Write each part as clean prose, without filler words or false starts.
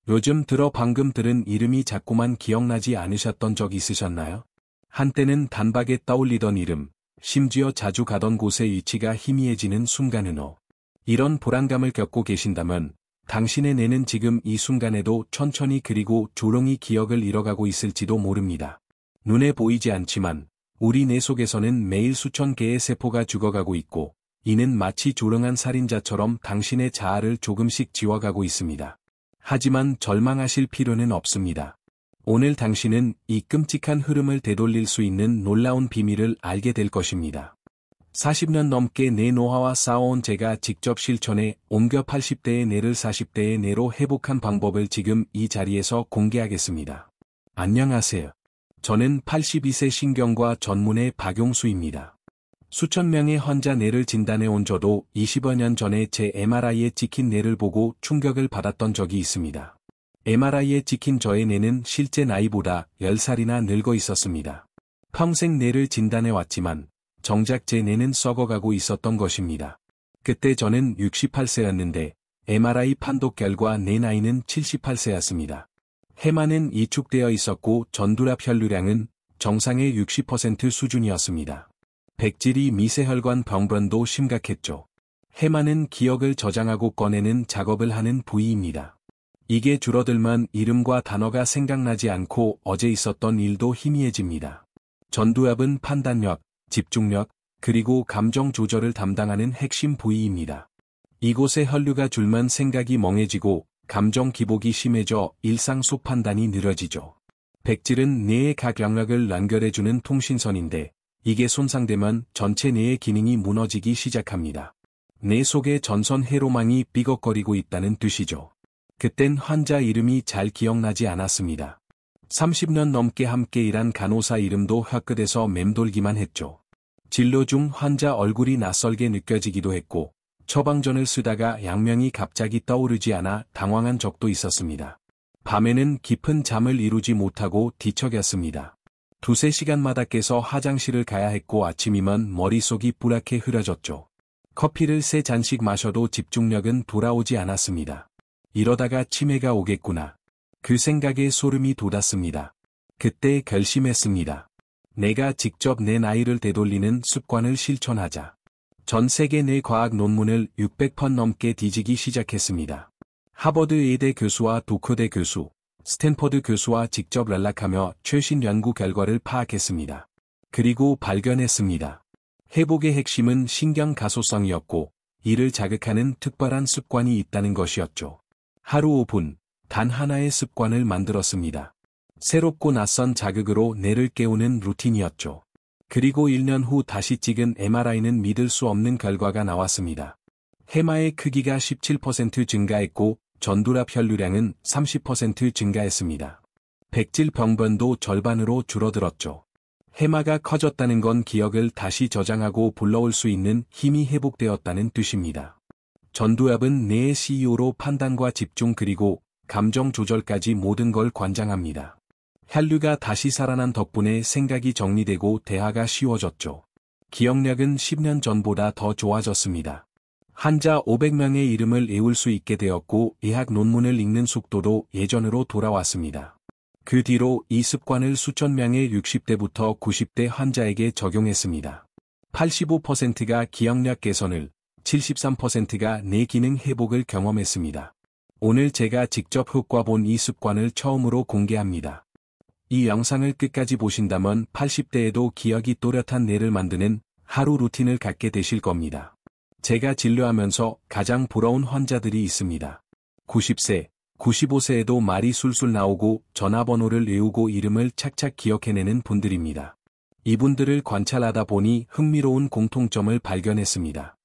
요즘 들어 방금 들은 이름이 자꾸만 기억나지 않으셨던 적 있으셨나요? 한때는 단박에 떠올리던 이름, 심지어 자주 가던 곳의 위치가 희미해지는 순간은어. 이런 불안감을 겪고 계신다면 당신의 뇌는 지금 이 순간에도 천천히 그리고 조용히 기억을 잃어가고 있을지도 모릅니다. 눈에 보이지 않지만 우리 뇌 속에서는 매일 수천 개의 세포가 죽어가고 있고 이는 마치 조롱한 살인자처럼 당신의 자아를 조금씩 지워가고 있습니다. 하지만 절망하실 필요는 없습니다. 오늘 당신은 이 끔찍한 흐름을 되돌릴 수 있는 놀라운 비밀을 알게 될 것입니다. 40년 넘게 뇌 노화와 싸워온 제가 직접 실천해 옮겨 80대의 뇌를 40대의 뇌로 회복한 방법을 지금 이 자리에서 공개하겠습니다. 안녕하세요. 저는 82세 신경과 전문의 박용수입니다. 수천 명의 환자 뇌를 진단해 온 저도 20여 년 전에 제 MRI에 찍힌 뇌를 보고 충격을 받았던 적이 있습니다. MRI에 찍힌 저의 뇌는 실제 나이보다 10살이나 늙어 있었습니다. 평생 뇌를 진단해 왔지만 정작 제 뇌는 썩어가고 있었던 것입니다. 그때 저는 68세였는데 MRI 판독 결과 내 나이는 78세였습니다. 해마는 이축되어 있었고 전두랍 혈류량은 정상의 60% 수준이었습니다. 백질이 미세혈관 병변도 심각했죠. 해마는 기억을 저장하고 꺼내는 작업을 하는 부위입니다. 이게 줄어들면 이름과 단어가 생각나지 않고 어제 있었던 일도 희미해집니다. 전두엽은 판단력, 집중력, 그리고 감정 조절을 담당하는 핵심 부위입니다. 이곳에 혈류가 줄면 생각이 멍해지고 감정 기복이 심해져 일상 속 판단이 느려지죠. 백질은 뇌의 각 영역을 연결해주는 통신선인데 이게 손상되면 전체 뇌의 기능이 무너지기 시작합니다. 뇌 속의 전선 회로망이 삐걱거리고 있다는 뜻이죠. 그땐 환자 이름이 잘 기억나지 않았습니다. 30년 넘게 함께 일한 간호사 이름도 혀끝에서 맴돌기만 했죠. 진료 중 환자 얼굴이 낯설게 느껴지기도 했고 처방전을 쓰다가 약명이 갑자기 떠오르지 않아 당황한 적도 있었습니다. 밤에는 깊은 잠을 이루지 못하고 뒤척였습니다. 두세 시간마다 깨서 화장실을 가야 했고 아침이면 머릿속이 뿌랗게 흐려졌죠. 커피를 3잔씩 마셔도 집중력은 돌아오지 않았습니다. 이러다가 치매가 오겠구나. 그 생각에 소름이 돋았습니다. 그때 결심했습니다. 내가 직접 내 나이를 되돌리는 습관을 실천하자. 전 세계 뇌 과학 논문을 600편 넘게 뒤지기 시작했습니다. 하버드 의대 교수와 도쿄대 교수, 스탠퍼드 교수와 직접 연락하며 최신 연구 결과를 파악했습니다. 그리고 발견했습니다. 회복의 핵심은 신경 가소성이었고 이를 자극하는 특별한 습관이 있다는 것이었죠. 하루 5분, 단 하나의 습관을 만들었습니다. 새롭고 낯선 자극으로 뇌를 깨우는 루틴이었죠. 그리고 1년 후 다시 찍은 MRI는 믿을 수 없는 결과가 나왔습니다. 해마의 크기가 17% 증가했고 전두랍 혈류량은 30% 증가했습니다. 백질 병변도 절반으로 줄어들었죠. 해마가 커졌다는 건 기억을 다시 저장하고 불러올 수 있는 힘이 회복되었다는 뜻입니다. 전두엽은 뇌의 CEO로 판단과 집중 그리고 감정 조절까지 모든 걸 관장합니다. 혈류가 다시 살아난 덕분에 생각이 정리되고 대화가 쉬워졌죠. 기억력은 10년 전보다 더 좋아졌습니다. 환자 500명의 이름을 외울 수 있게 되었고 의학 논문을 읽는 속도도 예전으로 돌아왔습니다. 그 뒤로 이 습관을 수천 명의 60대부터 90대 환자에게 적용했습니다. 85%가 기억력 개선을, 73%가 뇌 기능 회복을 경험했습니다. 오늘 제가 직접 효과 본 이 습관을 처음으로 공개합니다. 이 영상을 끝까지 보신다면 80대에도 기억이 또렷한 뇌를 만드는 하루 루틴을 갖게 되실 겁니다. 제가 진료하면서 가장 부러운 환자들이 있습니다. 90세, 95세에도 말이 술술 나오고 전화번호를 외우고 이름을 착착 기억해내는 분들입니다. 이분들을 관찰하다 보니 흥미로운 공통점을 발견했습니다.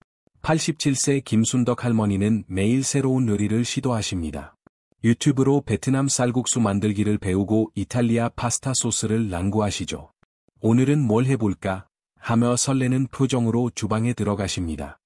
87세 김순덕 할머니는 매일 새로운 요리를 시도하십니다. 유튜브로 베트남 쌀국수 만들기를 배우고 이탈리아 파스타 소스를 연구하시죠. 오늘은 뭘 해볼까? 하며 설레는 표정으로 주방에 들어가십니다.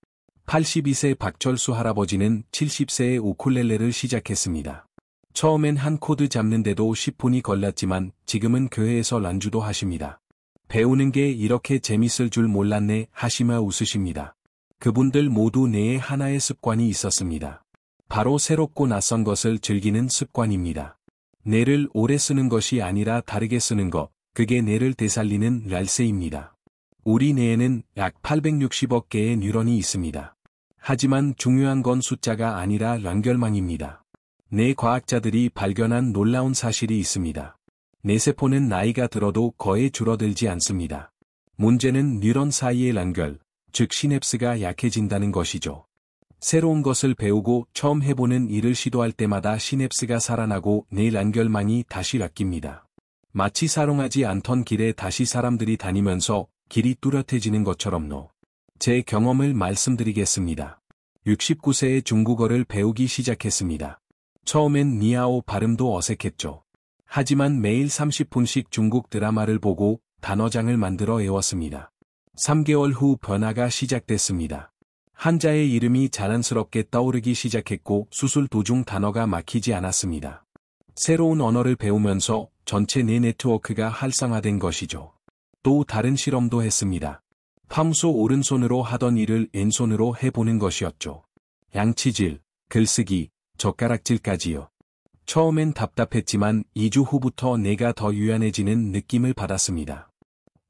82세 박철수 할아버지는 70세에 우쿨렐레를 시작했습니다. 처음엔 한 코드 잡는데도 10분이 걸렸지만 지금은 교회에서 연주도 하십니다. 배우는 게 이렇게 재밌을 줄 몰랐네 하시며 웃으십니다. 그분들 모두 뇌에 하나의 습관이 있었습니다. 바로 새롭고 낯선 것을 즐기는 습관입니다. 뇌를 오래 쓰는 것이 아니라 다르게 쓰는 것, 그게 뇌를 되살리는 열쇠입니다. 우리 뇌에는 약 860억 개의 뉴런이 있습니다. 하지만 중요한 건 숫자가 아니라 연결망입니다. 뇌 과학자들이 발견한 놀라운 사실이 있습니다. 뇌세포는 나이가 들어도 거의 줄어들지 않습니다. 문제는 뉴런 사이의 연결, 즉 시냅스가 약해진다는 것이죠. 새로운 것을 배우고 처음 해보는 일을 시도할 때마다 시냅스가 살아나고 뇌 연결망이 다시 바뀝니다. 마치 사용하지 않던 길에 다시 사람들이 다니면서 길이 뚜렷해지는 것처럼요. 제 경험을 말씀드리겠습니다. 69세에 중국어를 배우기 시작했습니다. 처음엔 니아오 발음도 어색했죠. 하지만 매일 30분씩 중국 드라마를 보고 단어장을 만들어 외웠습니다. 3개월 후 변화가 시작됐습니다. 한자의 이름이 자연스럽게 떠오르기 시작했고 수술 도중 단어가 막히지 않았습니다. 새로운 언어를 배우면서 전체 뇌 네트워크가 활성화된 것이죠. 또 다른 실험도 했습니다. 평소 오른손으로 하던 일을 왼손으로 해보는 것이었죠. 양치질, 글쓰기, 젓가락질까지요. 처음엔 답답했지만 2주 후부터 뇌가 더 유연해지는 느낌을 받았습니다.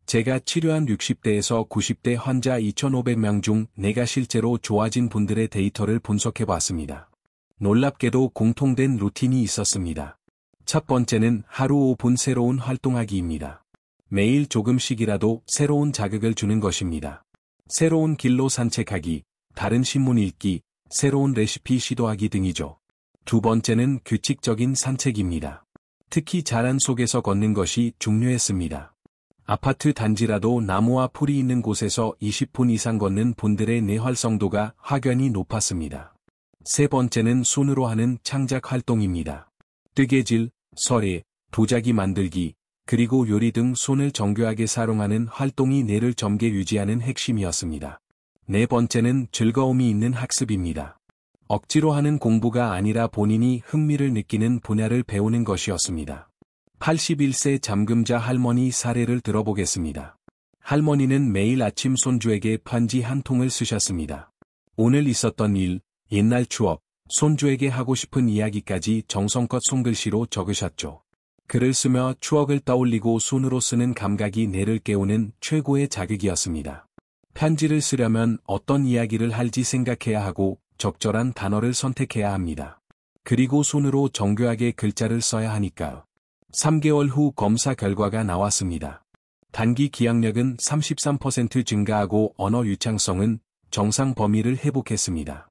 제가 치료한 60대에서 90대 환자 2,500명 중 뇌가 실제로 좋아진 분들의 데이터를 분석해봤습니다. 놀랍게도 공통된 루틴이 있었습니다. 첫 번째는 하루 5분 새로운 활동하기입니다. 매일 조금씩이라도 새로운 자극을 주는 것입니다. 새로운 길로 산책하기, 다른 신문 읽기, 새로운 레시피 시도하기 등이죠. 두 번째는 규칙적인 산책입니다. 특히 자란 속에서 걷는 것이 중요했습니다. 아파트 단지라도 나무와 풀이 있는 곳에서 20분 이상 걷는 분들의 뇌 활성도가 확연히 높았습니다. 세 번째는 손으로 하는 창작 활동입니다. 뜨개질, 서예, 도자기 만들기, 그리고 요리 등 손을 정교하게 사용하는 활동이 뇌를 젊게 유지하는 핵심이었습니다. 네 번째는 즐거움이 있는 학습입니다. 억지로 하는 공부가 아니라 본인이 흥미를 느끼는 분야를 배우는 것이었습니다. 81세 잠금자 할머니 사례를 들어보겠습니다. 할머니는 매일 아침 손주에게 편지 한 통을 쓰셨습니다. 오늘 있었던 일, 옛날 추억, 손주에게 하고 싶은 이야기까지 정성껏 손글씨로 적으셨죠. 글을 쓰며 추억을 떠올리고 손으로 쓰는 감각이 뇌를 깨우는 최고의 자극이었습니다. 편지를 쓰려면 어떤 이야기를 할지 생각해야 하고 적절한 단어를 선택해야 합니다. 그리고 손으로 정교하게 글자를 써야 하니까요. 3개월 후 검사 결과가 나왔습니다. 단기 기억력은 33% 증가하고 언어 유창성은 정상 범위를 회복했습니다.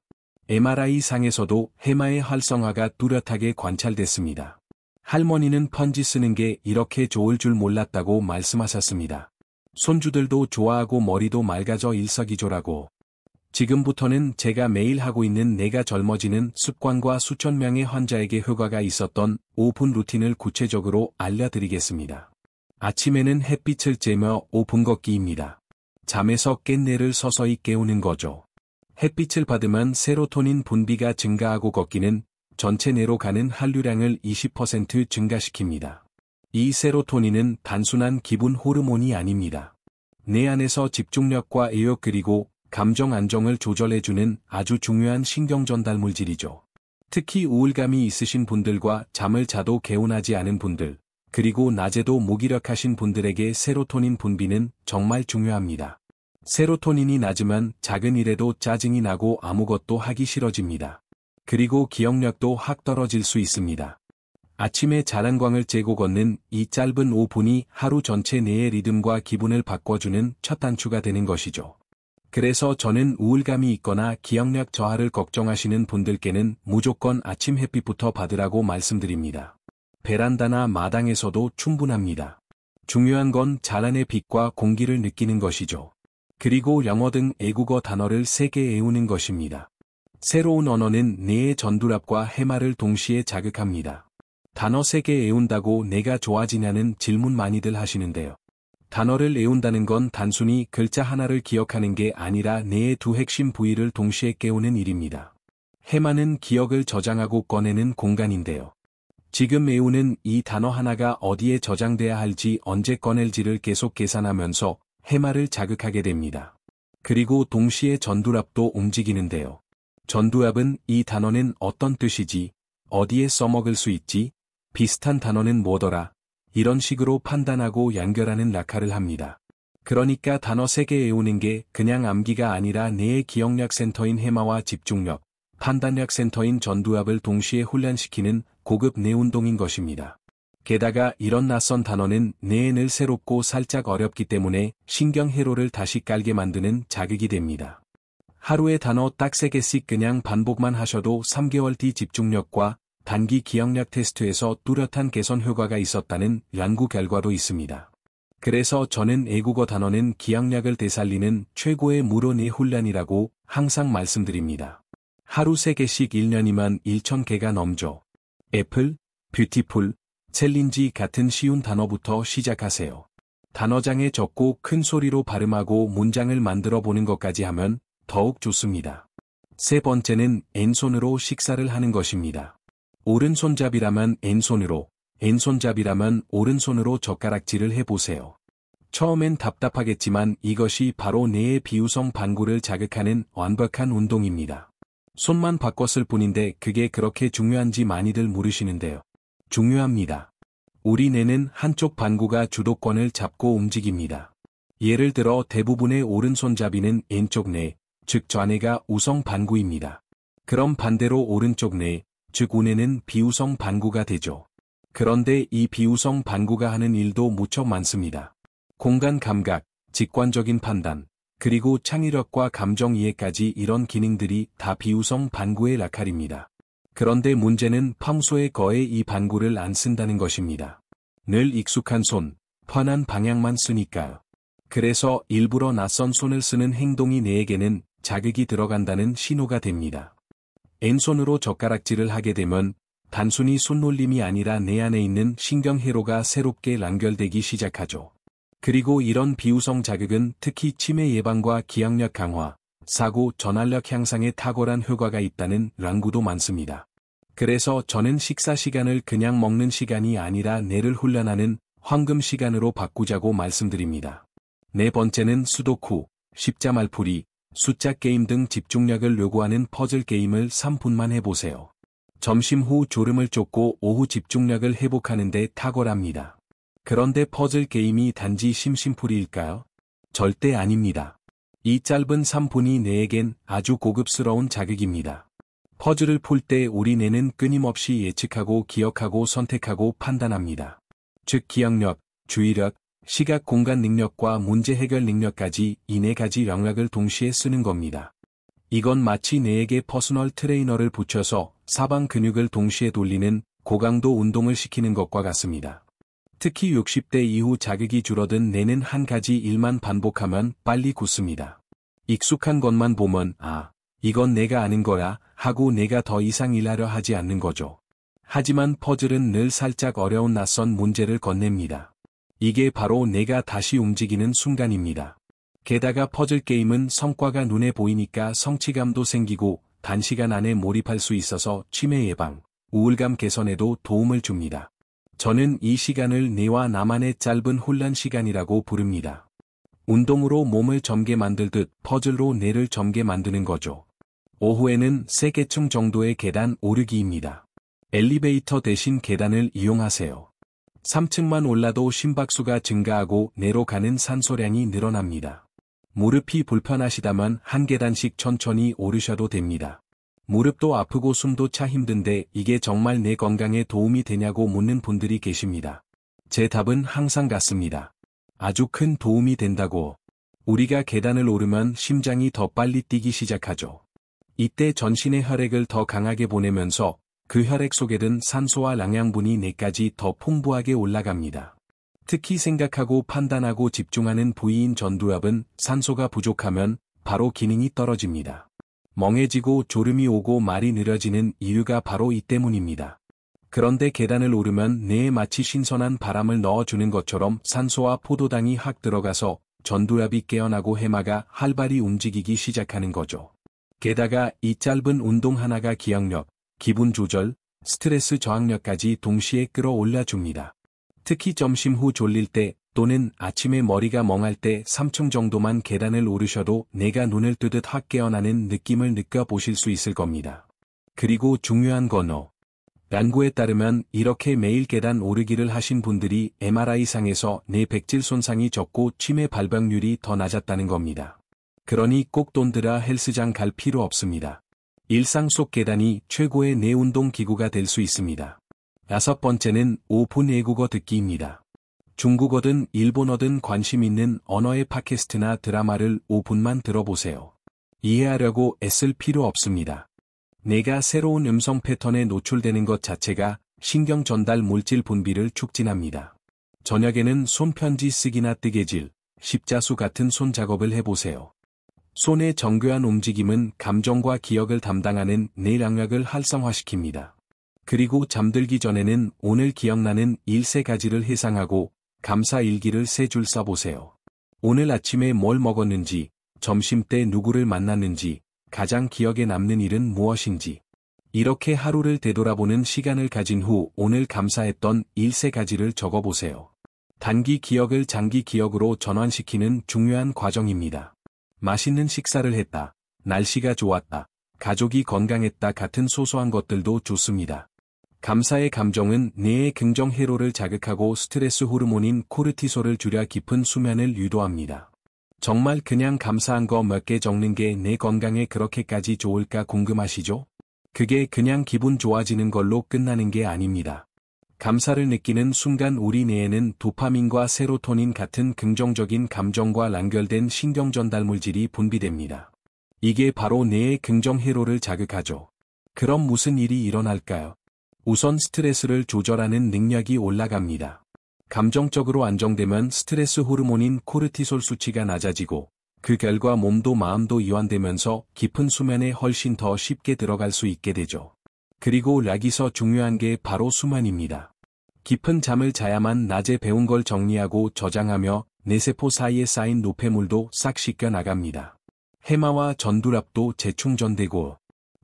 MRI 상에서도 해마의 활성화가 뚜렷하게 관찰됐습니다. 할머니는 편지 쓰는 게 이렇게 좋을 줄 몰랐다고 말씀하셨습니다. 손주들도 좋아하고 머리도 맑아져 일석이조라고. 지금부터는 제가 매일 하고 있는 뇌가 젊어지는 습관과 수천 명의 환자에게 효과가 있었던 5분 루틴을 구체적으로 알려드리겠습니다. 아침에는 햇빛을 쬐며 5분 걷기입니다. 잠에서 깬 뇌를 서서히 깨우는 거죠. 햇빛을 받으면 세로토닌 분비가 증가하고 걷기는 전체 뇌로 가는 혈류량을 20% 증가시킵니다. 이 세로토닌은 단순한 기분 호르몬이 아닙니다. 뇌 안에서 집중력과 의욕 그리고 감정 안정을 조절해주는 아주 중요한 신경 전달 물질이죠. 특히 우울감이 있으신 분들과 잠을 자도 개운하지 않은 분들, 그리고 낮에도 무기력하신 분들에게 세로토닌 분비는 정말 중요합니다. 세로토닌이 낮으면 작은 일에도 짜증이 나고 아무것도 하기 싫어집니다. 그리고 기억력도 확 떨어질 수 있습니다. 아침에 자란광을 쬐고 걷는 이 짧은 5분이 하루 전체 뇌의 리듬과 기분을 바꿔주는 첫 단추가 되는 것이죠. 그래서 저는 우울감이 있거나 기억력 저하를 걱정하시는 분들께는 무조건 아침 햇빛부터 받으라고 말씀드립니다. 베란다나 마당에서도 충분합니다. 중요한 건 자란의 빛과 공기를 느끼는 것이죠. 그리고 영어 등 외국어 단어를 3개 외우는 것입니다. 새로운 언어는 뇌의 전두엽과 해마를 동시에 자극합니다. 단어 3개 외운다고 뇌가 좋아지냐는 질문 많이들 하시는데요. 단어를 외운다는 건 단순히 글자 하나를 기억하는 게 아니라 뇌의 두 핵심 부위를 동시에 깨우는 일입니다. 해마는 기억을 저장하고 꺼내는 공간인데요. 지금 외우는 이 단어 하나가 어디에 저장돼야 할지 언제 꺼낼지를 계속 계산하면서 해마를 자극하게 됩니다. 그리고 동시에 전두엽도 움직이는데요. 전두엽은 이 단어는 어떤 뜻이지? 어디에 써먹을 수 있지? 비슷한 단어는 뭐더라? 이런 식으로 판단하고 연결하는 낙하를 합니다. 그러니까 단어 3개 외우는 게 그냥 암기가 아니라 뇌의 기억력 센터인 해마와 집중력, 판단력 센터인 전두엽을 동시에 훈련시키는 고급 뇌운동인 것입니다. 게다가 이런 낯선 단어는 뇌에 늘 새롭고 살짝 어렵기 때문에 신경회로를 다시 깔게 만드는 자극이 됩니다. 하루에 단어 딱 3개씩 그냥 반복만 하셔도 3개월 뒤 집중력과 단기 기억력 테스트에서 뚜렷한 개선 효과가 있었다는 연구 결과도 있습니다. 그래서 저는 애국어 단어는 기억력을 되살리는 최고의 무료뇌 훈련이라고 항상 말씀드립니다. 하루 3개씩 1년이면 1,000개가 넘죠. 애플, 뷰티풀, 챌린지 같은 쉬운 단어부터 시작하세요. 단어장에 적고 큰 소리로 발음하고 문장을 만들어 보는 것까지 하면 더욱 좋습니다. 세 번째는 왼손으로 식사를 하는 것입니다. 오른손잡이라면 왼손으로, 왼손잡이라면 오른손으로 젓가락질을 해보세요. 처음엔 답답하겠지만 이것이 바로 뇌의 비유성 반구를 자극하는 완벽한 운동입니다. 손만 바꿨을 뿐인데 그게 그렇게 중요한지 많이들 물으시는데요. 중요합니다. 우리 뇌는 한쪽 반구가 주도권을 잡고 움직입니다. 예를 들어 대부분의 오른손잡이는 왼쪽 뇌, 즉 좌뇌가 우성 반구입니다. 그럼 반대로 오른쪽 뇌, 즉 우뇌는 비우성 반구가 되죠. 그런데 이 비우성 반구가 하는 일도 무척 많습니다. 공간 감각, 직관적인 판단, 그리고 창의력과 감정 이해까지 이런 기능들이 다 비우성 반구의 역할입니다. 그런데 문제는 평소에 거의 이 반구를 안 쓴다는 것입니다. 늘 익숙한 손, 편한 방향만 쓰니까요. 그래서 일부러 낯선 손을 쓰는 행동이 뇌에게는 자극이 들어간다는 신호가 됩니다. 왼손으로 젓가락질을 하게 되면 단순히 손놀림이 아니라 뇌 안에 있는 신경회로가 새롭게 연결되기 시작하죠. 그리고 이런 비우성 자극은 특히 치매 예방과 기억력 강화, 사고 전환력 향상에 탁월한 효과가 있다는 연구도 많습니다. 그래서 저는 식사 시간을 그냥 먹는 시간이 아니라 뇌를 훈련하는 황금 시간으로 바꾸자고 말씀드립니다. 네 번째는 수도쿠, 십자말풀이, 숫자 게임 등 집중력을 요구하는 퍼즐 게임을 3분만 해보세요. 점심 후 졸음을 쫓고 오후 집중력을 회복하는 데 탁월합니다. 그런데 퍼즐 게임이 단지 심심풀이일까요? 절대 아닙니다. 이 짧은 3분이 뇌에겐 아주 고급스러운 자극입니다. 퍼즐을 풀 때 우리 뇌는 끊임없이 예측하고 기억하고 선택하고 판단합니다. 즉 기억력, 주의력, 시각 공간 능력과 문제 해결 능력까지 이 4가지 영역을 동시에 쓰는 겁니다. 이건 마치 뇌에게 퍼스널 트레이너를 붙여서 사방 근육을 동시에 돌리는 고강도 운동을 시키는 것과 같습니다. 특히 60대 이후 자극이 줄어든 뇌는 한 가지 일만 반복하면 빨리 굳습니다. 익숙한 것만 보면 이건 내가 아는 거야 하고 내가 더 이상 일하려 하지 않는 거죠. 하지만 퍼즐은 늘 살짝 어려운 낯선 문제를 건넵니다. 이게 바로 내가 다시 움직이는 순간입니다. 게다가 퍼즐 게임은 성과가 눈에 보이니까 성취감도 생기고 단시간 안에 몰입할 수 있어서 치매 예방, 우울감 개선에도 도움을 줍니다. 저는 이 시간을 뇌와 나만의 짧은 훈련 시간이라고 부릅니다. 운동으로 몸을 젊게 만들듯 퍼즐로 뇌를 젊게 만드는 거죠. 오후에는 3개층 정도의 계단 오르기입니다. 엘리베이터 대신 계단을 이용하세요. 3층만 올라도 심박수가 증가하고 뇌로 가는 산소량이 늘어납니다. 무릎이 불편하시다면 한 계단씩 천천히 오르셔도 됩니다. 무릎도 아프고 숨도 차 힘든데 이게 정말 내 건강에 도움이 되냐고 묻는 분들이 계십니다. 제 답은 항상 같습니다. 아주 큰 도움이 된다고. 우리가 계단을 오르면 심장이 더 빨리 뛰기 시작하죠. 이때 전신의 혈액을 더 강하게 보내면서 그 혈액 속에 든 산소와 영양분이 뇌까지 더 풍부하게 올라갑니다. 특히 생각하고 판단하고 집중하는 부위인 전두엽은 산소가 부족하면 바로 기능이 떨어집니다. 멍해지고 졸음이 오고 말이 느려지는 이유가 바로 이 때문입니다. 그런데 계단을 오르면 뇌에 마치 신선한 바람을 넣어주는 것처럼 산소와 포도당이 확 들어가서 전두엽이 깨어나고 해마가 활발히 움직이기 시작하는 거죠. 게다가 이 짧은 운동 하나가 기억력, 기분 조절, 스트레스 저항력까지 동시에 끌어올려 줍니다. 특히 점심 후 졸릴 때 또는 아침에 머리가 멍할 때 3층 정도만 계단을 오르셔도 내가 눈을 뜨듯 확 깨어나는 느낌을 느껴보실 수 있을 겁니다. 그리고 중요한 건 연구에 따르면 이렇게 매일 계단 오르기를 하신 분들이 MRI상에서 뇌 백질 손상이 적고 치매 발병률이 더 낮았다는 겁니다. 그러니 꼭 돈 들여 헬스장 갈 필요 없습니다. 일상 속 계단이 최고의 뇌 운동 기구가 될 수 있습니다. 6번째는 5분 외국어 듣기입니다. 중국어든 일본어든 관심 있는 언어의 팟캐스트나 드라마를 5분만 들어보세요. 이해하려고 애쓸 필요 없습니다. 내가 새로운 음성 패턴에 노출되는 것 자체가 신경 전달 물질 분비를 촉진합니다. 저녁에는 손편지 쓰기나 뜨개질, 십자수 같은 손 작업을 해보세요. 손의 정교한 움직임은 감정과 기억을 담당하는 뇌 영역을 활성화시킵니다. 그리고 잠들기 전에는 오늘 기억나는 일 3가지를 회상하고 감사 일기를 3줄 써보세요. 오늘 아침에 뭘 먹었는지, 점심때 누구를 만났는지, 가장 기억에 남는 일은 무엇인지. 이렇게 하루를 되돌아보는 시간을 가진 후 오늘 감사했던 일 3가지를 적어보세요. 단기 기억을 장기 기억으로 전환시키는 중요한 과정입니다. 맛있는 식사를 했다, 날씨가 좋았다, 가족이 건강했다 같은 소소한 것들도 좋습니다. 감사의 감정은 뇌의 긍정 회로를 자극하고 스트레스 호르몬인 코르티솔을 줄여 깊은 수면을 유도합니다. 정말 그냥 감사한 거 몇 개 적는 게 내 건강에 그렇게까지 좋을까 궁금하시죠? 그게 그냥 기분 좋아지는 걸로 끝나는 게 아닙니다. 감사를 느끼는 순간 우리 뇌에는 도파민과 세로토닌 같은 긍정적인 감정과 연결된 신경 전달 물질이 분비됩니다. 이게 바로 뇌의 긍정 회로를 자극하죠. 그럼 무슨 일이 일어날까요? 우선 스트레스를 조절하는 능력이 올라갑니다. 감정적으로 안정되면 스트레스 호르몬인 코르티솔 수치가 낮아지고 그 결과 몸도 마음도 이완되면서 깊은 수면에 훨씬 더 쉽게 들어갈 수 있게 되죠. 그리고 여기서 중요한 게 바로 수면입니다. 깊은 잠을 자야만 낮에 배운 걸 정리하고 저장하며 뇌세포 사이에 쌓인 노폐물도 싹 씻겨 나갑니다. 해마와 전두엽도 재충전되고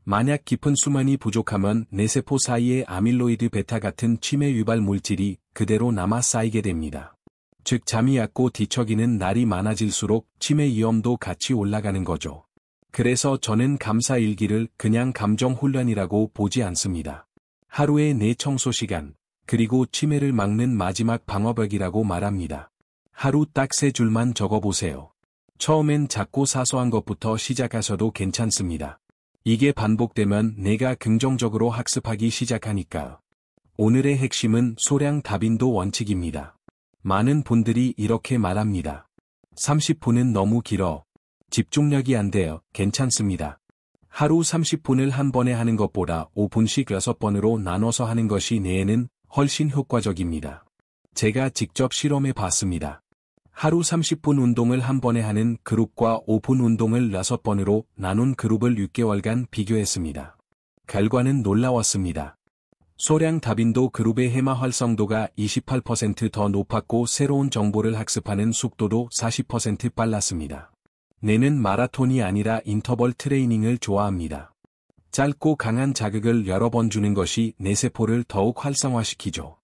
만약 깊은 수면이 부족하면 뇌세포 사이에 아밀로이드 베타 같은 치매 유발 물질이 그대로 남아 쌓이게 됩니다. 즉 잠이 얕고 뒤척이는 날이 많아질수록 치매 위험도 같이 올라가는 거죠. 그래서 저는 감사 일기를 그냥 감정 훈련이라고 보지 않습니다. 하루의 뇌 청소 시간, 그리고 치매를 막는 마지막 방어벽이라고 말합니다. 하루 딱 3줄만 적어보세요. 처음엔 작고 사소한 것부터 시작하셔도 괜찮습니다. 이게 반복되면 내가 긍정적으로 학습하기 시작하니까. 오늘의 핵심은 소량 다빈도 원칙입니다. 많은 분들이 이렇게 말합니다. 30분은 너무 길어. 집중력이 안 돼요. 괜찮습니다. 하루 30분을 한 번에 하는 것보다 5분씩 6번으로 나눠서 하는 것이 뇌에는 훨씬 효과적입니다. 제가 직접 실험해 봤습니다. 하루 30분 운동을 한 번에 하는 그룹과 5분 운동을 6번으로 나눈 그룹을 6개월간 비교했습니다. 결과는 놀라웠습니다. 소량 다빈도 그룹의 해마 활성도가 28% 더 높았고 새로운 정보를 학습하는 속도도 40% 빨랐습니다. 뇌는 마라톤이 아니라 인터벌 트레이닝을 좋아합니다. 짧고 강한 자극을 여러 번 주는 것이 뇌세포를 더욱 활성화시키죠.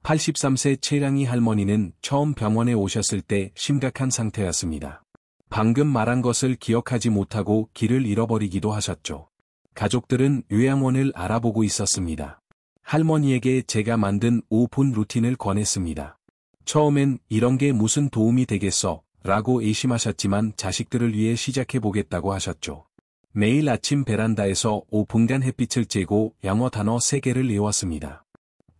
83세 최량희 할머니는 처음 병원에 오셨을 때 심각한 상태였습니다. 방금 말한 것을 기억하지 못하고 길을 잃어버리기도 하셨죠. 가족들은 요양원을 알아보고 있었습니다. 할머니에게 제가 만든 5분 루틴을 권했습니다. 처음엔 이런 게 무슨 도움이 되겠어? 라고 의심하셨지만 자식들을 위해 시작해보겠다고 하셨죠. 매일 아침 베란다에서 5분간 햇빛을 쬐고 영어 단어 3개를 외웠습니다.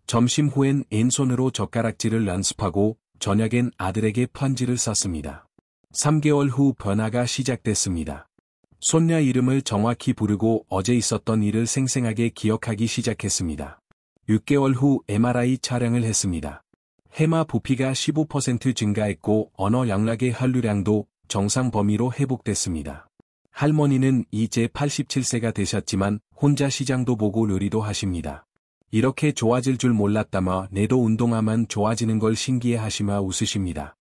점심 후엔 왼손으로 젓가락질을 연습하고 저녁엔 아들에게 편지를 썼습니다. 3개월 후 변화가 시작됐습니다. 손녀 이름을 정확히 부르고 어제 있었던 일을 생생하게 기억하기 시작했습니다. 6개월 후 MRI 촬영을 했습니다. 해마 부피가 15% 증가했고 언어 영역의 혈류량도 정상 범위로 회복됐습니다. 할머니는 이제 87세가 되셨지만 혼자 시장도 보고 요리도 하십니다. 이렇게 좋아질 줄 몰랐다며 내도 운동하면 좋아지는 걸 신기해하시며 웃으십니다.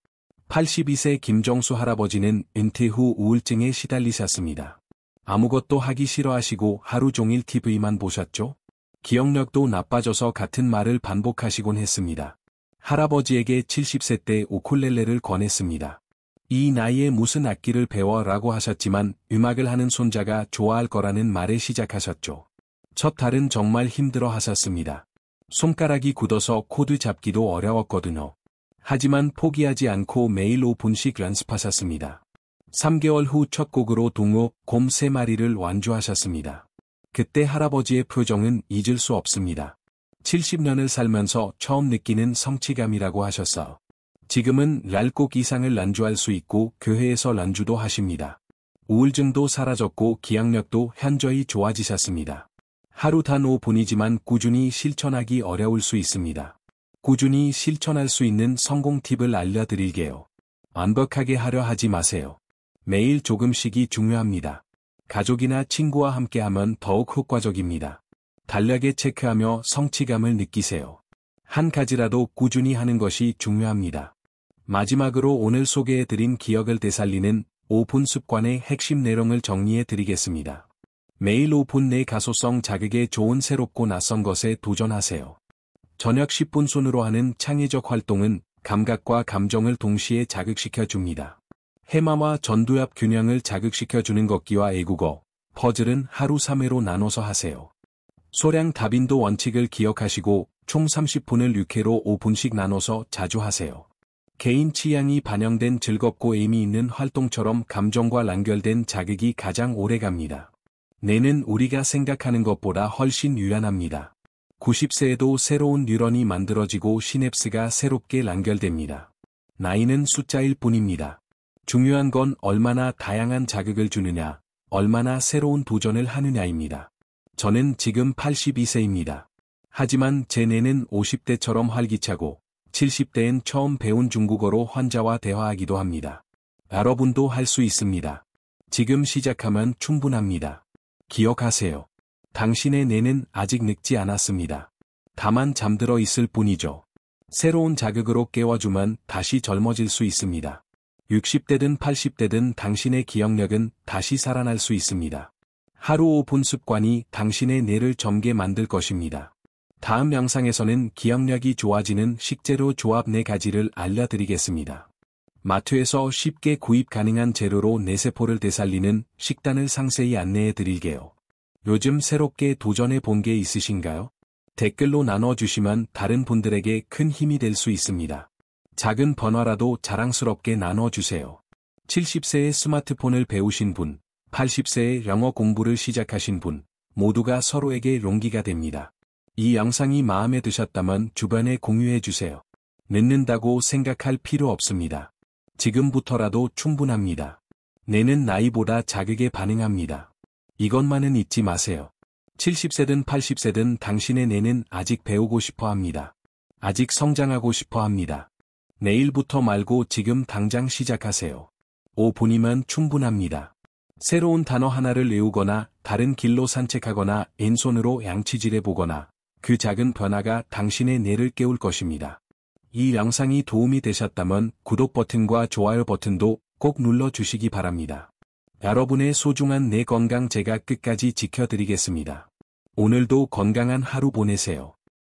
82세 김정수 할아버지는 은퇴 후 우울증에 시달리셨습니다. 아무것도 하기 싫어하시고 하루 종일 TV만 보셨죠? 기억력도 나빠져서 같은 말을 반복하시곤 했습니다. 할아버지에게 70세 때 우쿨렐레를 권했습니다. 이 나이에 무슨 악기를 배워라고 하셨지만 음악을 하는 손자가 좋아할 거라는 말에 시작하셨죠. 첫 달은 정말 힘들어 하셨습니다. 손가락이 굳어서 코드 잡기도 어려웠거든요. 하지만 포기하지 않고 매일 5분씩 연습하셨습니다. 3개월 후 첫 곡으로 동호, 곰 3마리를 완주하셨습니다. 그때 할아버지의 표정은 잊을 수 없습니다. 70년을 살면서 처음 느끼는 성취감이라고 하셨어. 지금은 10곡 이상을 연주할 수 있고 교회에서 연주도 하십니다. 우울증도 사라졌고 기억력도 현저히 좋아지셨습니다. 하루 단 5분이지만 꾸준히 실천하기 어려울 수 있습니다. 꾸준히 실천할 수 있는 성공 팁을 알려드릴게요. 완벽하게 하려 하지 마세요. 매일 조금씩이 중요합니다. 가족이나 친구와 함께하면 더욱 효과적입니다. 달력에 체크하며 성취감을 느끼세요. 한 가지라도 꾸준히 하는 것이 중요합니다. 마지막으로 오늘 소개해드린 기억을 되살리는 5분 습관의 핵심 내용을 정리해드리겠습니다. 매일 5분 내 가소성 자극에 좋은 새롭고 낯선 것에 도전하세요. 저녁 10분 손으로 하는 창의적 활동은 감각과 감정을 동시에 자극시켜줍니다. 해마와 전두엽 균형을 자극시켜주는 걷기와 애국어, 퍼즐은 하루 3회로 나눠서 하세요. 소량 다빈도 원칙을 기억하시고 총 30분을 6회로 5분씩 나눠서 자주 하세요. 개인 취향이 반영된 즐겁고 의미 있는 활동처럼 감정과 연결된 자극이 가장 오래 갑니다. 뇌는 우리가 생각하는 것보다 훨씬 유연합니다. 90세에도 새로운 뉴런이 만들어지고 시냅스가 새롭게 연결됩니다. 나이는 숫자일 뿐입니다. 중요한 건 얼마나 다양한 자극을 주느냐, 얼마나 새로운 도전을 하느냐입니다. 저는 지금 82세입니다. 하지만 제 뇌는 50대처럼 활기차고 70대엔 처음 배운 중국어로 환자와 대화하기도 합니다. 여러분도 할 수 있습니다. 지금 시작하면 충분합니다. 기억하세요. 당신의 뇌는 아직 늙지 않았습니다. 다만 잠들어 있을 뿐이죠. 새로운 자극으로 깨워주면 다시 젊어질 수 있습니다. 60대든 80대든 당신의 기억력은 다시 살아날 수 있습니다. 하루 5분 습관이 당신의 뇌를 젊게 만들 것입니다. 다음 영상에서는 기억력이 좋아지는 식재료 조합 4가지를 알려드리겠습니다. 마트에서 쉽게 구입 가능한 재료로 뇌세포를 되살리는 식단을 상세히 안내해 드릴게요. 요즘 새롭게 도전해 본 게 있으신가요? 댓글로 나눠주시면 다른 분들에게 큰 힘이 될 수 있습니다. 작은 변화라도 자랑스럽게 나눠주세요. 70세에 스마트폰을 배우신 분, 80세에 영어 공부를 시작하신 분, 모두가 서로에게 용기가 됩니다. 이 영상이 마음에 드셨다면 주변에 공유해주세요. 늦는다고 생각할 필요 없습니다. 지금부터라도 충분합니다. 뇌는 나이보다 자극에 반응합니다. 이것만은 잊지 마세요. 70세든 80세든 당신의 뇌는 아직 배우고 싶어 합니다. 아직 성장하고 싶어 합니다. 내일부터 말고 지금 당장 시작하세요. 5분이면 충분합니다. 새로운 단어 하나를 외우거나 다른 길로 산책하거나 왼손으로 양치질해 보거나 그 작은 변화가 당신의 뇌를 깨울 것입니다. 이 영상이 도움이 되셨다면 구독 버튼과 좋아요 버튼도 꼭 눌러주시기 바랍니다. 여러분의 소중한 뇌 건강 제가 끝까지 지켜드리겠습니다. 오늘도 건강한 하루 보내세요.